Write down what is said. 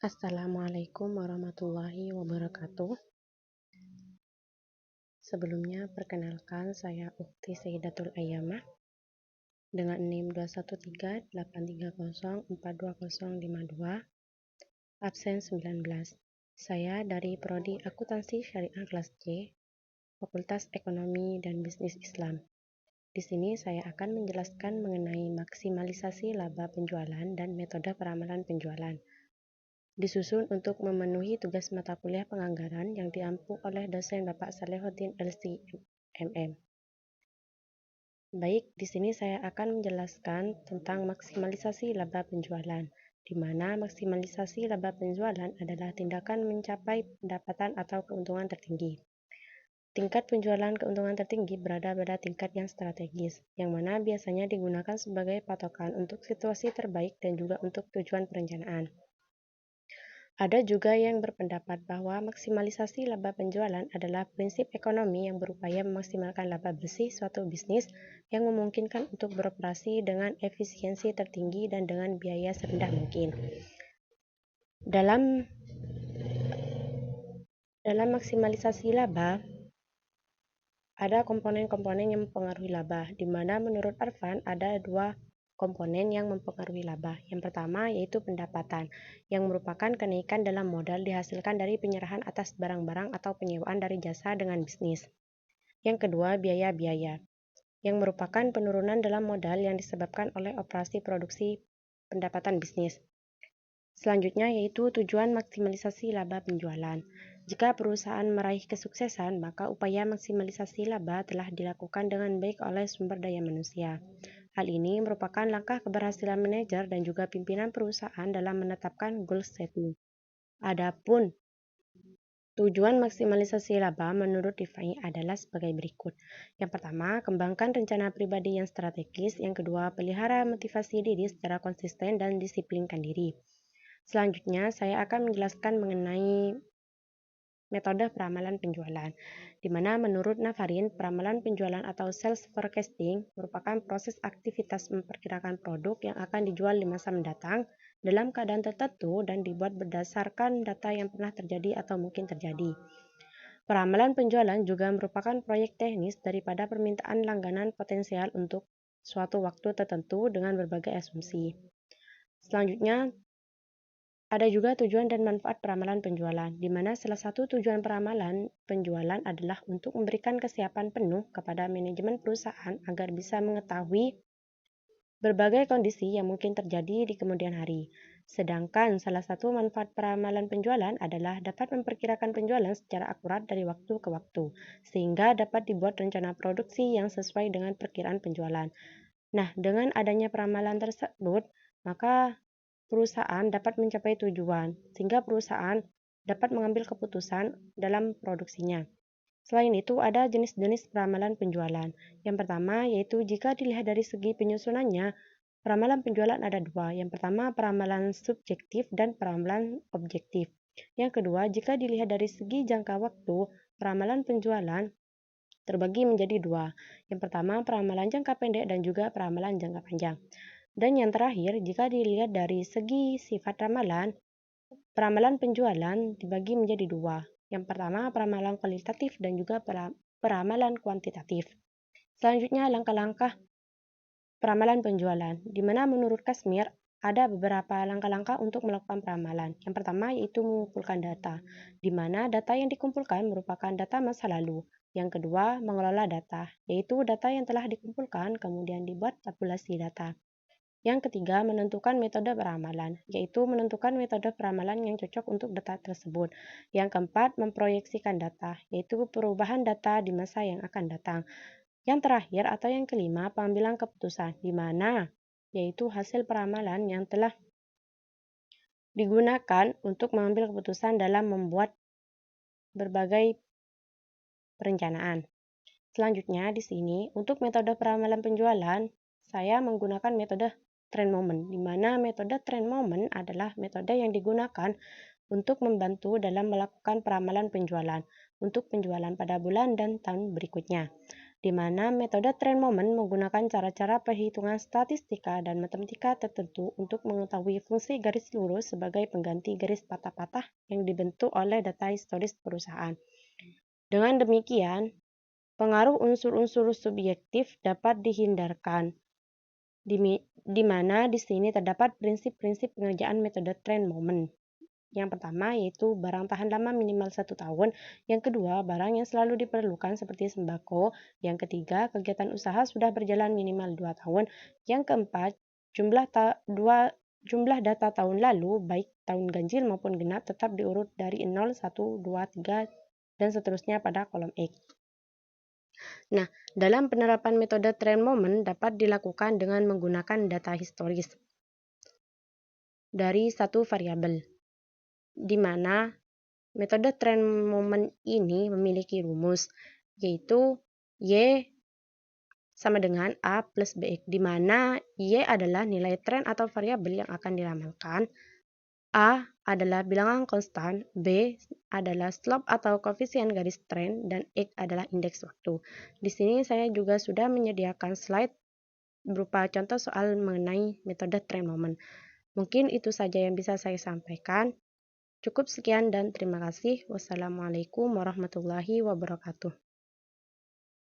Assalamualaikum warahmatullahi wabarakatuh. Sebelumnya, perkenalkan saya Ukti Sayyidatul Ayyamah dengan NIM 21383042052, absen 19. Saya dari Prodi Akuntansi Syariah kelas C, Fakultas Ekonomi dan Bisnis Islam. Di sini saya akan menjelaskan mengenai maksimalisasi laba penjualan dan metode peramalan penjualan. Disusun untuk memenuhi tugas mata kuliah penganggaran yang diampu oleh dosen Bapak Salehuddin LC MM. Baik, di sini saya akan menjelaskan tentang maksimalisasi laba penjualan, di mana maksimalisasi laba penjualan adalah tindakan mencapai pendapatan atau keuntungan tertinggi. Tingkat penjualan keuntungan tertinggi berada pada tingkat yang strategis, yang mana biasanya digunakan sebagai patokan untuk situasi terbaik dan juga untuk tujuan perencanaan. Ada juga yang berpendapat bahwa maksimalisasi laba penjualan adalah prinsip ekonomi yang berupaya memaksimalkan laba bersih suatu bisnis yang memungkinkan untuk beroperasi dengan efisiensi tertinggi dan dengan biaya serendah mungkin. Dalam maksimalisasi laba, ada komponen-komponen yang mempengaruhi laba, di mana menurut Arfan ada dua komponen yang mempengaruhi laba. Yang pertama yaitu pendapatan, yang merupakan kenaikan dalam modal dihasilkan dari penyerahan atas barang-barang atau penyewaan dari jasa dengan bisnis. Yang kedua, biaya-biaya, yang merupakan penurunan dalam modal yang disebabkan oleh operasi produksi pendapatan bisnis. Selanjutnya yaitu tujuan maksimalisasi laba penjualan. Jika perusahaan meraih kesuksesan, maka upaya maksimalisasi laba telah dilakukan dengan baik oleh sumber daya manusia. Hal ini merupakan langkah keberhasilan manajer dan juga pimpinan perusahaan dalam menetapkan goal setting. Adapun tujuan maksimalisasi laba menurut Rifai adalah sebagai berikut. Yang pertama, kembangkan rencana pribadi yang strategis. Yang kedua, pelihara motivasi diri secara konsisten dan disiplinkan diri. Selanjutnya, saya akan menjelaskan mengenai metode peramalan penjualan, di mana menurut Nafarin, peramalan penjualan atau sales forecasting merupakan proses aktivitas memperkirakan produk yang akan dijual di masa mendatang dalam keadaan tertentu dan dibuat berdasarkan data yang pernah terjadi atau mungkin terjadi. Peramalan penjualan juga merupakan proyek teknis daripada permintaan langganan potensial untuk suatu waktu tertentu dengan berbagai asumsi. Selanjutnya, ada juga tujuan dan manfaat peramalan penjualan, di mana salah satu tujuan peramalan penjualan adalah untuk memberikan kesiapan penuh kepada manajemen perusahaan agar bisa mengetahui berbagai kondisi yang mungkin terjadi di kemudian hari. Sedangkan salah satu manfaat peramalan penjualan adalah dapat memperkirakan penjualan secara akurat dari waktu ke waktu, sehingga dapat dibuat rencana produksi yang sesuai dengan perkiraan penjualan. Nah, dengan adanya peramalan tersebut, maka perusahaan dapat mencapai tujuan, sehingga perusahaan dapat mengambil keputusan dalam produksinya. Selain itu, ada jenis-jenis peramalan penjualan. Yang pertama yaitu jika dilihat dari segi penyusunannya, peramalan penjualan ada dua. Yang pertama, peramalan subjektif dan peramalan objektif. Yang kedua, jika dilihat dari segi jangka waktu, peramalan penjualan terbagi menjadi dua. Yang pertama, peramalan jangka pendek dan juga peramalan jangka panjang. Dan yang terakhir, jika dilihat dari segi sifat ramalan, peramalan penjualan dibagi menjadi dua. Yang pertama, peramalan kualitatif dan juga peramalan kuantitatif. Selanjutnya, langkah-langkah peramalan penjualan, di mana menurut Kasmir, ada beberapa langkah-langkah untuk melakukan peramalan. Yang pertama yaitu mengumpulkan data, di mana data yang dikumpulkan merupakan data masa lalu. Yang kedua, mengelola data, yaitu data yang telah dikumpulkan kemudian dibuat tabulasi data. Yang ketiga, menentukan metode peramalan, yaitu menentukan metode peramalan yang cocok untuk data tersebut. Yang keempat, memproyeksikan data, yaitu perubahan data di masa yang akan datang. Yang terakhir atau yang kelima, pengambilan keputusan, di mana yaitu hasil peramalan yang telah digunakan untuk mengambil keputusan dalam membuat berbagai perencanaan. Selanjutnya di sini, untuk metode peramalan penjualan, saya menggunakan metode trend moment, di mana metode trend moment adalah metode yang digunakan untuk membantu dalam melakukan peramalan penjualan untuk penjualan pada bulan dan tahun berikutnya. di mana metode trend moment menggunakan cara-cara perhitungan statistika dan matematika tertentu untuk mengetahui fungsi garis lurus sebagai pengganti garis patah-patah yang dibentuk oleh data historis perusahaan. Dengan demikian, pengaruh unsur-unsur subjektif dapat dihindarkan, di mana di sini terdapat prinsip-prinsip pengerjaan metode trend moment. Yang pertama yaitu barang tahan lama minimal 1 tahun. Yang kedua, barang yang selalu diperlukan seperti sembako. Yang ketiga, kegiatan usaha sudah berjalan minimal 2 tahun. Yang keempat, jumlah data tahun lalu, baik tahun ganjil maupun genap, tetap diurut dari 0, 1, 2, 3, dan seterusnya pada kolom X. Nah, dalam penerapan metode trend moment dapat dilakukan dengan menggunakan data historis dari satu variabel, di mana metode trend moment ini memiliki rumus, yaitu Y sama dengan A plus BX, di mana Y adalah nilai tren atau variabel yang akan diramalkan, A adalah bilangan konstan, B adalah slope atau koefisien garis tren, dan X adalah indeks waktu. Di sini saya juga sudah menyediakan slide berupa contoh soal mengenai metode trend moment. Mungkin itu saja yang bisa saya sampaikan. Cukup sekian dan terima kasih. Wassalamualaikum warahmatullahi wabarakatuh.